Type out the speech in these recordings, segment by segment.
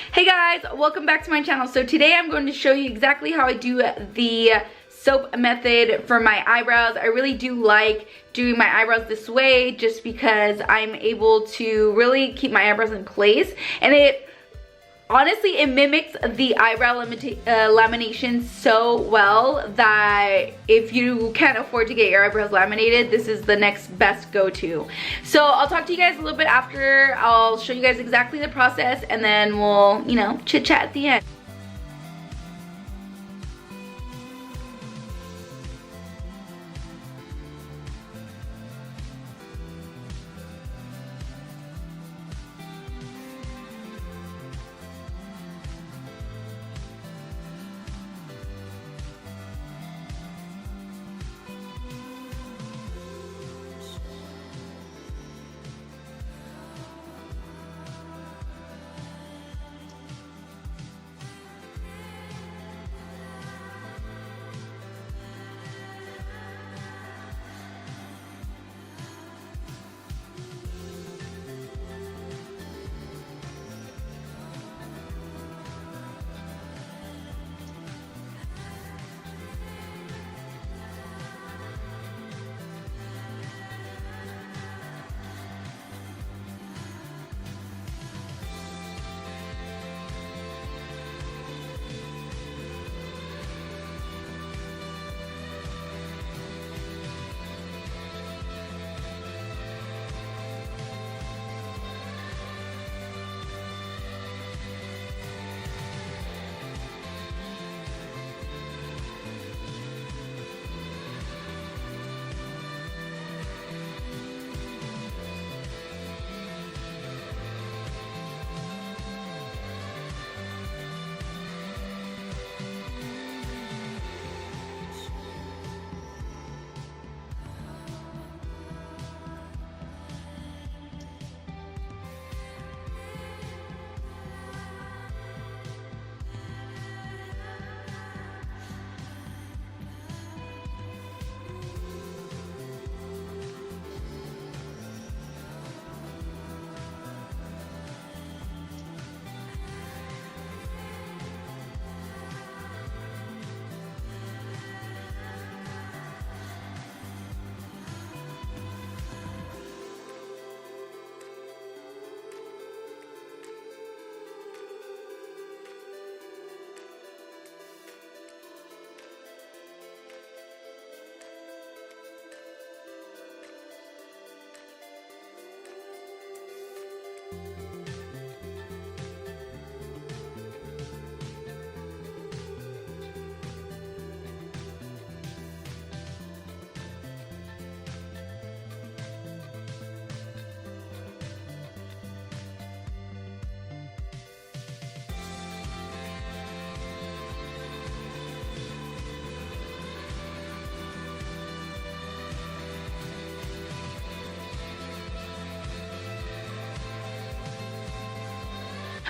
Hey guys, welcome back to my channel. So today I'm going to show you exactly how I do the soap method for my eyebrows. I really do like doing my eyebrows this way just because I'm able to really keep my eyebrows in place, and honestly, it mimics the eyebrow lamination so well that if you can't afford to get your eyebrows laminated, this is the next best go-to. So I'll talk to you guys a little bit after. I'll show you guys exactly the process, and then we'll, chit chat at the end.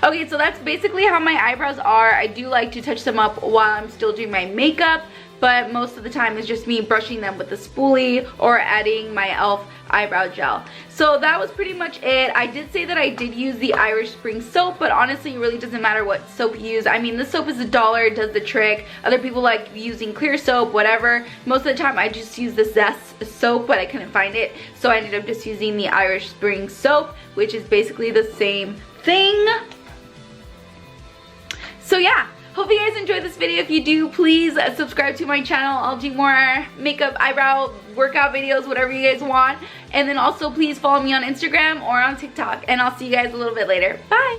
Okay, so that's basically how my eyebrows are. I do like to touch them up while I'm still doing my makeup, but most of the time it's just me brushing them with the spoolie or adding my e.l.f. eyebrow gel. So that was pretty much it. I did say that I did use the Irish Spring soap, but honestly it really doesn't matter what soap you use. I mean, this soap is $1, it does the trick. Other people like using clear soap, whatever. Most of the time I just use the Zest soap, but I couldn't find it, so I ended up just using the Irish Spring soap, which is basically the same thing. So yeah, hope you guys enjoyed this video. If you do, please subscribe to my channel. I'll do more makeup, eyebrow, workout videos, whatever you guys want. And then also please follow me on Instagram or on TikTok. And I'll see you guys a little bit later. Bye!